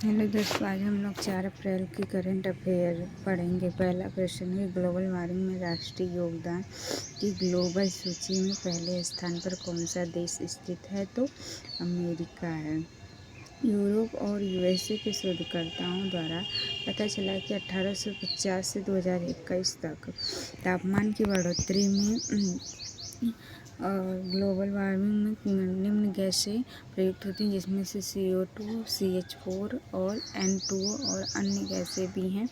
Hello दोस्तों, आज हम लोग 4 अप्रैल की करंट अफेयर पढ़ेंगे। पहला क्वेश्चन है, ग्लोबल वार्मिंग में राष्ट्रीय योगदान की ग्लोबल सूची में पहले स्थान पर कौन सा देश स्थित है? तो अमेरिका है। यूरोप और यूएसए के शोधकर्ताओं द्वारा पता चला कि 1850 से 2021 तक तापमान की बढ़ोतरी में ग्लोबल वार्मिंग में निम्न गैसें प्रयुक्त होती हैं, जिसमें से CO2, CH4 और N2O और अन्य गैसें भी हैं,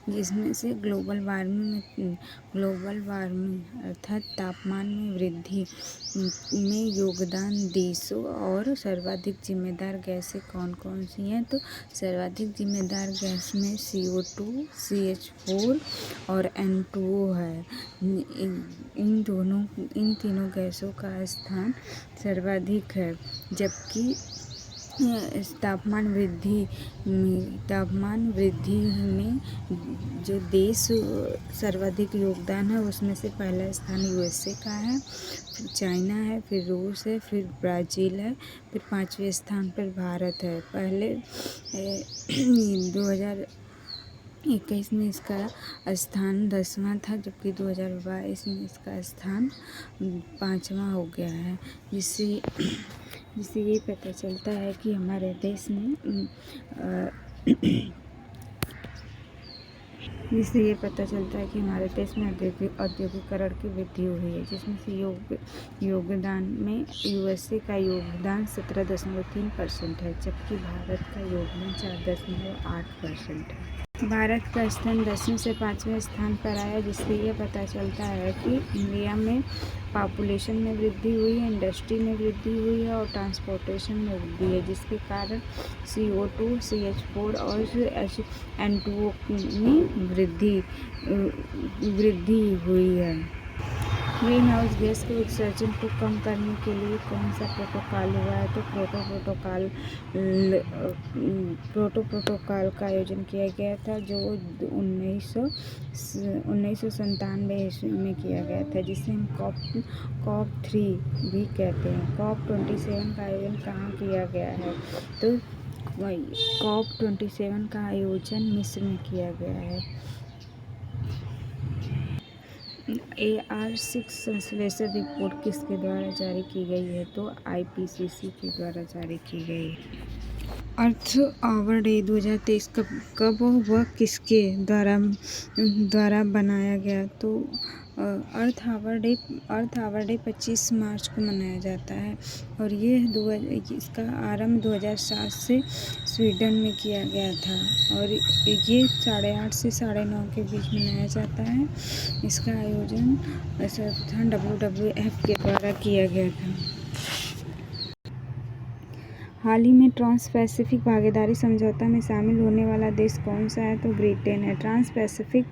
जिसमें से ग्लोबल वार्मिंग अर्थात तापमान में वृद्धि में योगदान देशों और सर्वाधिक जिम्मेदार गैसें कौन कौन सी हैं? तो सर्वाधिक जिम्मेदार गैस में CO2, CH4 और N2O है। इन तीनों गैसों का स्थान सर्वाधिक है, जबकि तापमान वृद्धि में जो देश सर्वाधिक योगदान है उसमें से पहला स्थान यूएसए का है, फिर चाइना है, फिर रूस है, फिर ब्राज़ील है, फिर 5वें स्थान पर भारत है। पहले 2021 में इसका स्थान 10वां था, जबकि 2022 में इसका स्थान 5वां हो गया है, जिससे ये पता चलता है कि हमारे देश में औद्योगिकरण की वृद्धि हुई है, जिसमें से योगदान में यूएसए का योगदान 17.3% है, जबकि भारत का योगदान 4.8% है। भारत का स्थान 10वें से 5वें स्थान पर आया, जिससे ये पता चलता है कि इंडिया में पॉपुलेशन में वृद्धि हुई है, इंडस्ट्री में वृद्धि हुई है और ट्रांसपोर्टेशन में वृद्धि है, जिसके कारण CO2, CH4 और N2O में वृद्धि हुई है। ग्रीन हाउस गैस के उत्सर्जन को कम करने के लिए कौन सा प्रोटोकॉल हुआ है? तो प्रोटोकॉल का आयोजन किया गया था, जो 1997 ईस्वी में किया गया था, जिसे हम COP3 भी कहते हैं। COP27 का आयोजन कहाँ किया गया है? तो COP27 का आयोजन मिस्र में किया गया है। AR6 संश्लेषण रिपोर्ट किसके द्वारा जारी की गई है? तो IPCC के द्वारा जारी की गई है। अर्थ आवर डे 2023 कब व किसके द्वारा बनाया गया? तो अर्थ आवर डे 25 मार्च को मनाया जाता है, और इसका आरंभ 2007 से स्वीडन में किया गया था, और ये 8:30 से 9:30 के बीच मनाया जाता है। इसका आयोजन संस्थान WWF के द्वारा किया गया था। हाल ही में ट्रांस पैसिफिक भागीदारी समझौता में शामिल होने वाला देश कौन सा है? तो ब्रिटेन है। ट्रांस पैसिफिक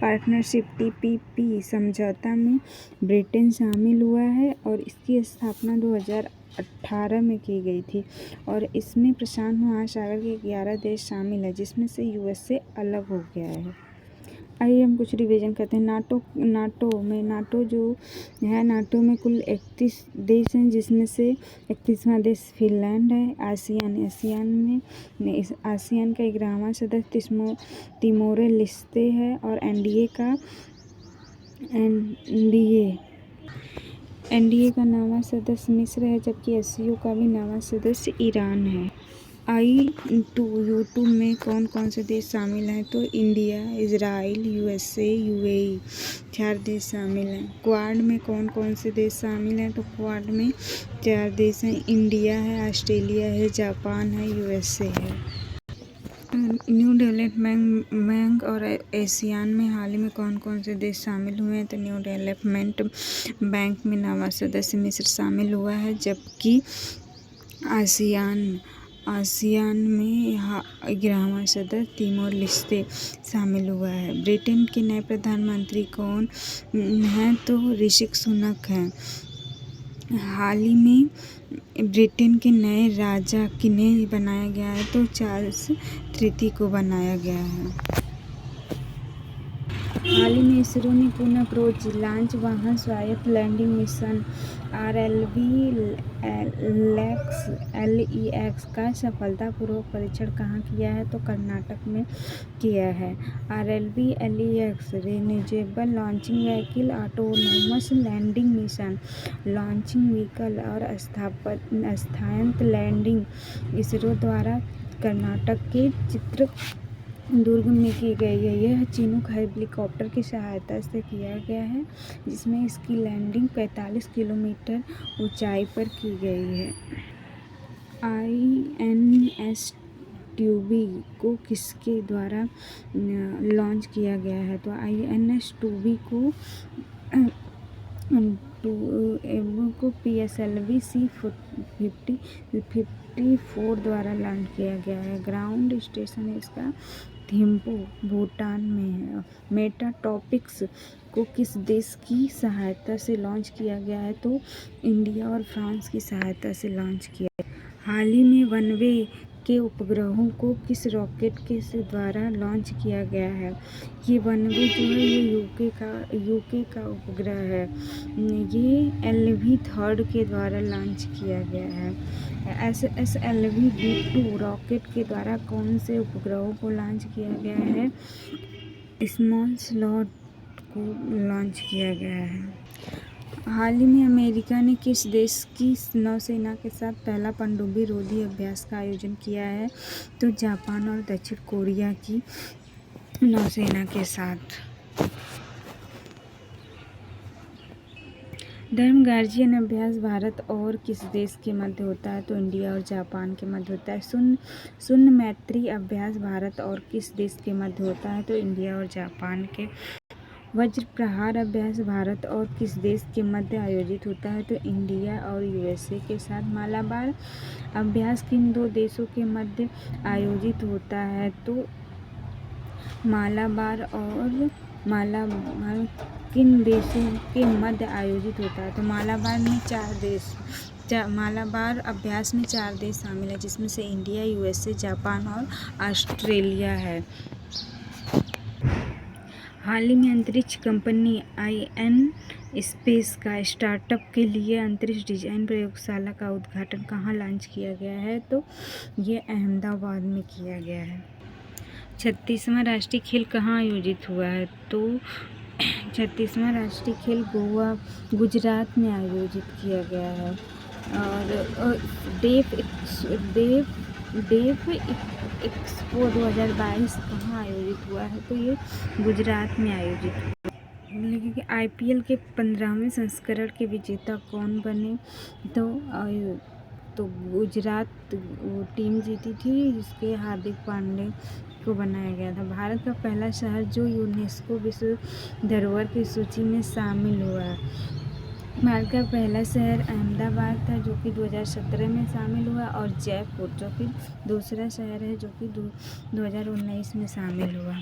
पार्टनरशिप TPP समझौता में ब्रिटेन शामिल हुआ है, और इसकी स्थापना 2018 में की गई थी, और इसमें प्रशांत महासागर के 11 देश शामिल हैं, जिसमें से यूएसए अलग हो गया है। आइए हम कुछ रिवीजन करते हैं। नाटो में कुल 31 देश हैं, जिसमें से 31वां देश फिनलैंड है। आसियान का 11वां सदस्य तिमोर लेस्ते है, और एनडीए का 9वां सदस्य मिस्र है, जबकि SCO का भी 9वां सदस्य ईरान है। I2U2 में कौन कौन से देश शामिल हैं? तो इंडिया, इजराइल, USA, UAE 4 देश शामिल हैं। क्वाड में कौन कौन से देश शामिल हैं? तो क्वाड में 4 देश हैं। इंडिया है, ऑस्ट्रेलिया है, जापान है, USA है। न्यू डेवलपमेंट बैंक और एशियान में हाल ही में कौन कौन से देश शामिल हुए हैं? तो न्यू डेवलपमेंट बैंक में 9वां सदस्य मिस्र शामिल हुआ है, जबकि आसियान में 11वां सदस्य तिमोर लेस्ते शामिल हुआ है। ब्रिटेन के नए प्रधानमंत्री कौन हैं? तो ऋषि सुनक हैं। हाल ही में ब्रिटेन के नए राजा किन्हें बनाया गया है? तो चार्ल्स तृतीय को बनाया गया है। हाल ही में इसरो ने पुनः अप्रोच लॉन्च वाहन स्वायत्त लैंडिंग मिशन RLV-LEX का सफलतापूर्वक परीक्षण कहाँ किया है? तो कर्नाटक में किया है। RLV-LEX renewable launching vehicle autonomous landing mission launching vehicle और स्थायित्व लैंडिंग इसरो द्वारा कर्नाटक के चित्रदुर्ग में की गई है। यह चिनूक हेलीकॉप्टर की सहायता से किया गया है, जिसमें इसकी लैंडिंग 45 किलोमीटर ऊंचाई पर की गई है। INS 2B को किसके द्वारा लॉन्च किया गया है? तो INS 2B को PSLV C-54 द्वारा लॉन्च किया गया है। ग्राउंड स्टेशन इसका थिम्पू भूटान में है। मेटा टॉपिक्स को किस देश की सहायता से लॉन्च किया गया है? तो इंडिया और फ्रांस की सहायता से लॉन्च किया। हाल ही में वनवे के उपग्रहों को किस रॉकेट के द्वारा लॉन्च किया गया है? ये वनवे जो है ये यूके का उपग्रह है। ये LV-3 के द्वारा लॉन्च किया गया है। SLV-D2 रॉकेट के द्वारा कौन से उपग्रहों को लॉन्च किया गया है? स्मॉल स्लॉट को लॉन्च किया गया है। हाल ही में अमेरिका ने किस देश की नौसेना के साथ पहला पनडुब्बी रोधी अभ्यास का आयोजन किया है? तो जापान और दक्षिण कोरिया की नौसेना के साथ। धर्म गार्जियन अभ्यास भारत और किस देश के मध्य होता है? तो इंडिया और जापान के मध्य होता है। शून्य मैत्री अभ्यास भारत और किस देश के मध्य होता है? तो इंडिया और जापान के। वज्र प्रहार अभ्यास भारत और किस देश के मध्य आयोजित होता है? तो इंडिया और USA के साथ। मालाबार अभ्यास किन दो देशों के मध्य आयोजित होता है? तो मालाबार किन देशों के मध्य आयोजित होता है? तो मालाबार अभ्यास में 4 देश शामिल हैं, जिसमें से इंडिया, USA, जापान और ऑस्ट्रेलिया है। हाल ही में अंतरिक्ष कंपनी IN स्पेस का स्टार्टअप के लिए अंतरिक्ष डिजाइन प्रयोगशाला का उद्घाटन कहाँ लॉन्च किया गया है? तो ये अहमदाबाद में किया गया है। 36वां राष्ट्रीय खेल कहाँ आयोजित हुआ है? तो 36वां राष्ट्रीय खेल गुजरात में आयोजित किया गया है। और डेफ एक्सपो 2022 कहाँ आयोजित हुआ है? तो ये गुजरात में आयोजित हुआ। लेकिन IPL के 15वें संस्करण के विजेता कौन बने? तो गुजरात टीम जीती थी, जिसके हार्दिक पांड्या को बनाया गया था। भारत का पहला शहर जो यूनेस्को विश्व धरोहर की सूची में शामिल हुआ है। भारत का पहला शहर अहमदाबाद था, जो कि 2017 में शामिल हुआ, और जयपुर जो कि दूसरा शहर है, जो कि 2019 में शामिल हुआ।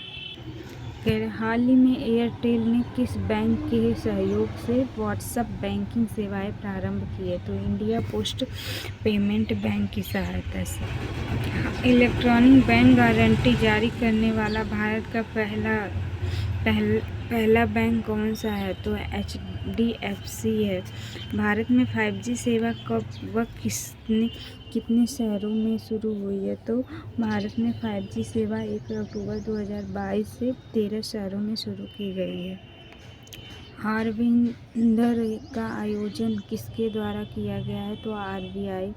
हाल ही में एयरटेल ने किस बैंक के सहयोग से व्हाट्सएप बैंकिंग सेवाएं प्रारंभ की है? तो इंडिया पोस्ट पेमेंट बैंक की सहायता से। इलेक्ट्रॉनिक बैंक गारंटी जारी करने वाला भारत का पहला बैंक कौन सा है? तो HDFC है। भारत में 5G सेवा कब व कितने शहरों में शुरू हुई है? तो भारत में 5G सेवा 1 अक्टूबर 2022 से 13 शहरों में शुरू की गई है। हार्बिंगर का आयोजन किसके द्वारा किया गया है? तो RBI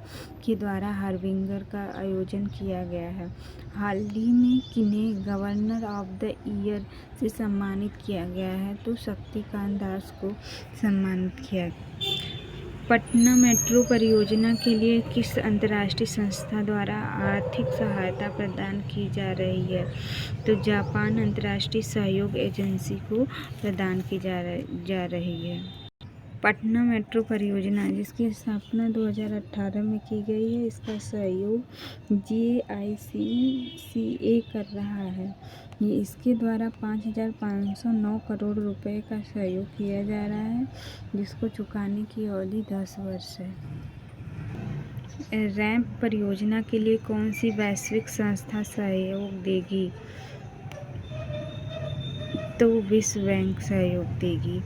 के द्वारा हार्बिंगर का आयोजन किया गया है। हाल ही में किन्हें गवर्नर ऑफ द ईयर से सम्मानित किया गया है? तो शक्तिकांत दास को सम्मानित किया गया। पटना मेट्रो परियोजना के लिए किस अंतर्राष्ट्रीय संस्था द्वारा आर्थिक सहायता प्रदान की जा रही है? तो जापान अंतर्राष्ट्रीय सहयोग एजेंसी को प्रदान की जा रही है। पटना मेट्रो परियोजना, जिसकी स्थापना 2018 में की गई है, इसका सहयोग JICCA कर रहा है। ये इसके द्वारा 5,509 करोड़ रुपए का सहयोग किया जा रहा है, जिसको चुकाने की अवधि 10 वर्ष है। रैंप परियोजना के लिए कौन सी वैश्विक संस्था सहयोग देगी? तो विश्व बैंक सहयोग देगी।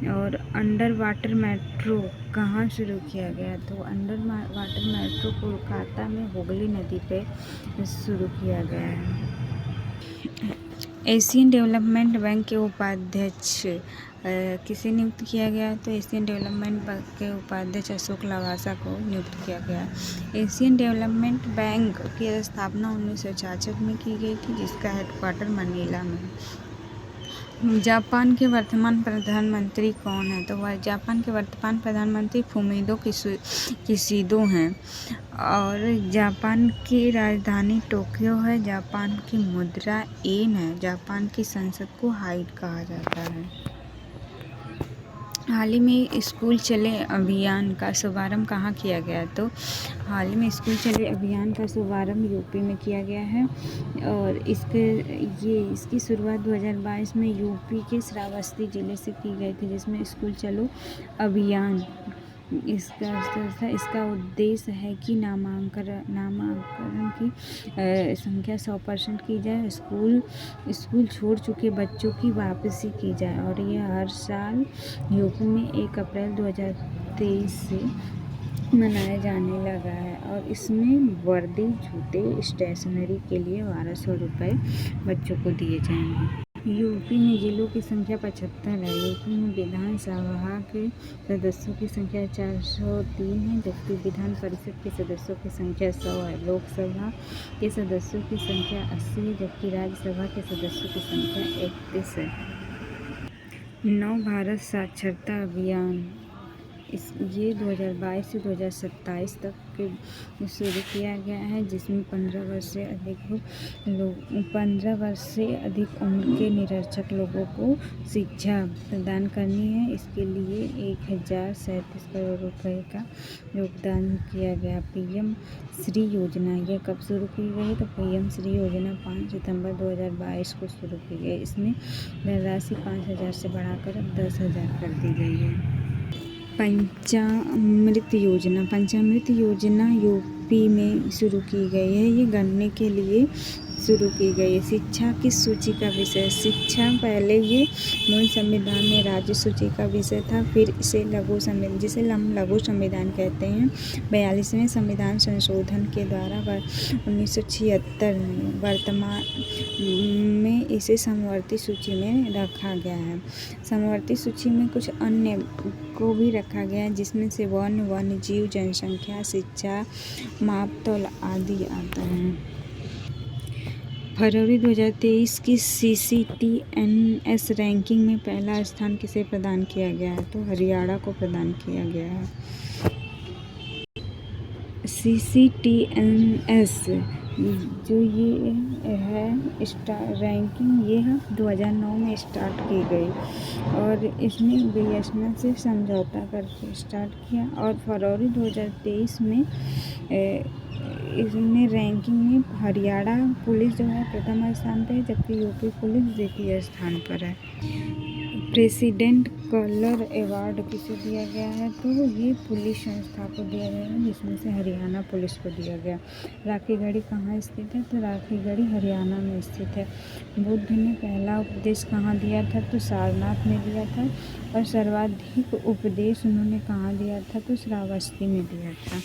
और अंडर वाटर मेट्रो कहाँ शुरू किया गया? तो अंडर वाटर मेट्रो कोलकाता में हुगली नदी पे शुरू किया गया है। एशियन डेवलपमेंट बैंक के उपाध्यक्ष किसे नियुक्त किया गया? तो एशियन डेवलपमेंट बैंक के उपाध्यक्ष अशोक लवासा को नियुक्त किया गया। एशियन डेवलपमेंट बैंक की स्थापना 1966 में की गई थी, जिसका हेडक्वार्टर मनीला में। जापान के वर्तमान प्रधानमंत्री कौन है? तो वह जापान के वर्तमान प्रधानमंत्री फुमियो किशिदा हैं। और जापान की राजधानी टोक्यो है। जापान की मुद्रा येन है। जापान की संसद को हाइट कहा जाता है। हाल ही में स्कूल चले अभियान का शुभारंभ कहाँ किया गया? तो हाल ही में स्कूल चले अभियान का शुभारंभ यूपी में किया गया है। और इसकी शुरुआत 2022 में यूपी के श्रावस्ती जिले से की गई थी, जिसमें स्कूल चलो अभियान इसका उद्देश्य है कि नामांकन की संख्या 100% की जाए, स्कूल छोड़ चुके बच्चों की वापसी की जाए। और यह हर साल यूपी में 1 अप्रैल 2023 से मनाया जाने लगा है। और इसमें वर्दी, जूते, स्टेशनरी के लिए 1200 रुपये बच्चों को दिए जाएंगे। यूपी में जिलों की संख्या 75 है। यूपी में विधानसभा के सदस्यों की संख्या 403 है, जबकि विधान परिषद के सदस्यों की संख्या 100 है। लोकसभा के सदस्यों की संख्या 80 है, जबकि राज्यसभा के सदस्यों की संख्या 31 है। नव भारत साक्षरता अभियान ये 2022 से 2027 तक शुरू किया गया है, जिसमें 15 वर्ष से अधिक उम्र के निरक्षर लोगों को शिक्षा प्रदान करनी है। इसके लिए 1037 करोड़ रुपए का योगदान किया गया। पीएम श्री योजना ये कब शुरू की गई? तो पीएम श्री योजना 5 सितंबर 2022 को शुरू की गई। इसमें धनराशि 5,000 से बढ़ाकर अब 10,000 कर दी गई है। पंचामृत योजना यूपी में शुरू की गई है। ये गन्ने के लिए शुरू की गई है। शिक्षा की सूची का विषय। शिक्षा पहले ये मूल संविधान में राज्य सूची का विषय था, फिर इसे जिसे हम लघु संविधान कहते हैं, 42वें संविधान संशोधन के द्वारा 1976 में वर्तमान में इसे समवर्ती सूची में रखा गया है। समवर्ती सूची में कुछ अन्य को भी रखा गया है, जिसमें से वन्य जीव, जनसंख्या, शिक्षा, मापतौल आदि आता है। फरवरी 2023 की CCTNS रैंकिंग में पहला स्थान किसे प्रदान किया गया है? तो हरियाणा को प्रदान किया गया है। CCTNS जो ये है रैंकिंग, ये 2009 में स्टार्ट की गई और इसने BSNL से समझौता करके स्टार्ट किया। और फरवरी 2023 में इसमें रैंकिंग में हरियाणा पुलिस जो है प्रथम स्थान पर है, जबकि यूपी पुलिस द्वितीय स्थान पर है। प्रेसिडेंट कलर अवार्ड किसे दिया गया है? तो ये पुलिस संस्था को दिया गया है, जिसमें से हरियाणा पुलिस को दिया गया। राखीगढ़ी कहाँ स्थित है? तो राखीगढ़ी हरियाणा में स्थित है। बुद्ध ने पहला उपदेश कहाँ दिया था? तो सारनाथ में दिया था। और सर्वाधिक उपदेश उन्होंने कहाँ दिया था? तो श्रावस्ती में दिया था।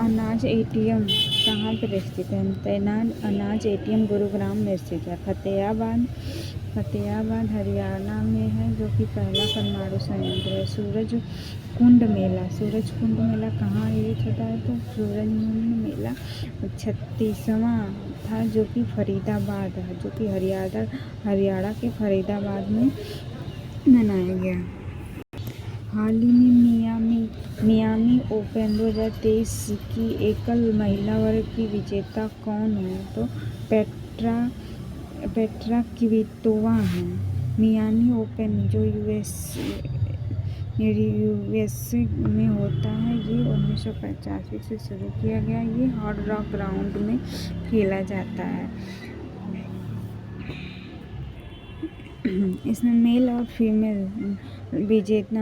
अनाज ATM कहाँ पर स्थित है? अनाज ATM गुरुग्राम में स्थित है। फतेहाबाद हरियाणा में है, जो कि पहला परमाणु संयंत्र है। सूरज कुंड मेला कहाँ आयोजित होता है? तो सूरजकुंड मेला 36वां था, जो कि फरीदाबाद है, जो कि हरियाणा के फरीदाबाद में मनाया गया। हाल ही में मियामी ओपन 2023 की एकल महिला वर्ग की विजेता कौन है? तो पेट्रा क्विटोवा है। मियामी ओपन जो यूएसए में होता है, ये 1985 से शुरू किया गया। ये हार्ड रॉक ग्राउंड में खेला जाता है। इसमें मेल और फीमेल विजेता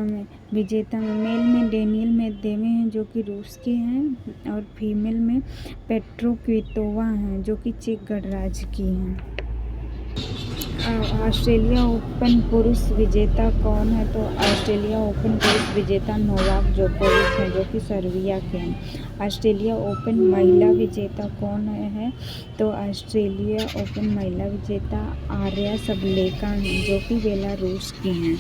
में मेल में डेनियल मेदवेदेव हैं, जो कि रूस के हैं, और फीमेल में पेट्रा क्विटोवा हैं, जो कि चेक गणराज्य की हैं। ऑस्ट्रेलिया ओपन पुरुष विजेता कौन है? तो ऑस्ट्रेलिया ओपन पुरुष विजेता नोवाक जोकोविच हैं, जो कि सर्बिया के हैं। ऑस्ट्रेलिया ओपन महिला विजेता कौन है? तो ऑस्ट्रेलिया ओपन महिला विजेता आर्या सबलेंका हैं, जो कि बेलारूस की हैं।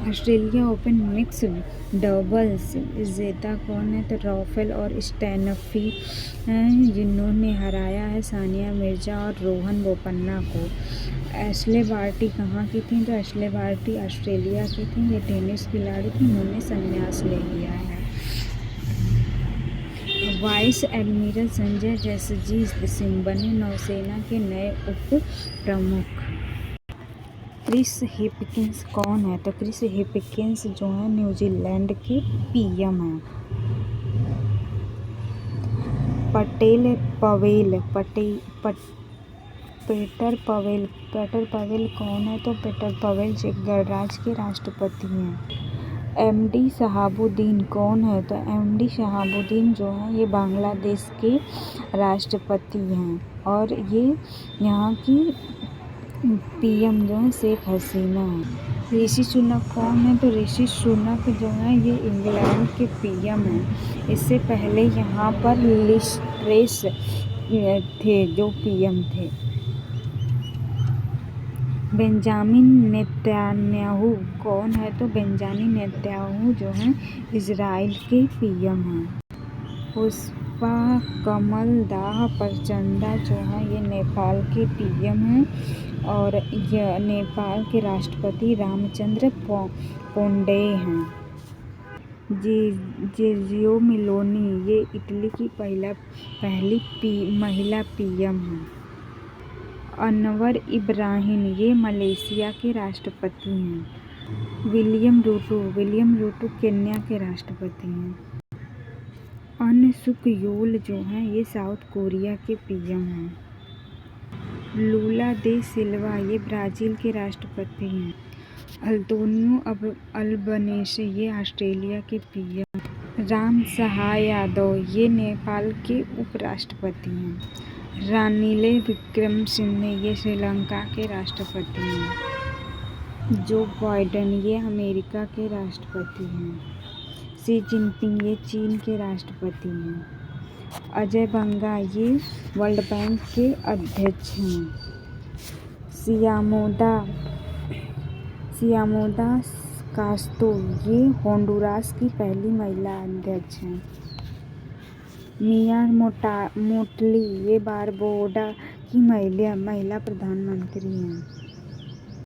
ऑस्ट्रेलिया ओपन मिक्स डबल्स विजेता कौन है? तो राफेल और स्टेफनी हैं, जिन्होंने हराया है सानिया मिर्जा और रोहन बोपन्ना को। एशले बार्टी कहाँ की थी? तो एशले बार्टी ऑस्ट्रेलिया की थी। ये टेनिस खिलाड़ी थी, उन्होंने संन्यास ले लिया है। वाइस एडमिरल संजय जसजीत सिंह बने नौसेना के नए उप प्रमुख। क्रिस हिपकिंस कौन है? तो क्रिस हिपकिंस जो है न्यूजीलैंड के पीएम हैं। पेटर पवेल कौन है? तो पेटर पवेल चेक गणराज्य के राष्ट्रपति हैं। एमडी शहाबुद्दीन कौन है? तो एमडी शहाबुद्दीन जो है ये बांग्लादेश के राष्ट्रपति हैं, और ये यहाँ की पीएम जो है शेख हसीना है। ऋषि सुनक कौन है? तो ऋषि सुनक जो है ये इंग्लैंड के पीएम हैं। इससे पहले यहाँ पर लिज ट्रेस थे जो पीएम थे। बेंजामिन नेतन्याहू कौन है? तो बेंजामिन नेतन्याहू जो हैं इजराइल के पीएम हैं। पुष्पा कमल दाह प्रचंडा जो हैं ये नेपाल के पीएम हैं, और यह नेपाल के राष्ट्रपति रामचंद्र पौंडेय हैं। जॉर्जिया मेलोनी ये इटली की पहली महिला पीएम हैं। अनवर इब्राहिम ये मलेशिया के राष्ट्रपति हैं। विलियम रूटो केन्या के राष्ट्रपति हैं। अन सुक योल जो हैं ये साउथ कोरिया के पीएम हैं। लूला दे सिल्वा ये ब्राज़ील के राष्ट्रपति हैं। अल्तोनियो अल्बनेसे ये ऑस्ट्रेलिया के पीएम। राम सहाय यादव ये नेपाल के उपराष्ट्रपति हैं। रानिल विक्रमसिंघे ये श्रीलंका के राष्ट्रपति हैं। जो बाइडेन ये अमेरिका के राष्ट्रपति हैं। शी जिनपिंग ये चीन के राष्ट्रपति हैं। अजय बंगा ये वर्ल्ड बैंक के अध्यक्ष हैं। सियामोदा कास्त्रो ये होंडुरास की पहली महिला अध्यक्ष हैं। मिया मोटली ये बारबुडा की महिला प्रधानमंत्री हैं।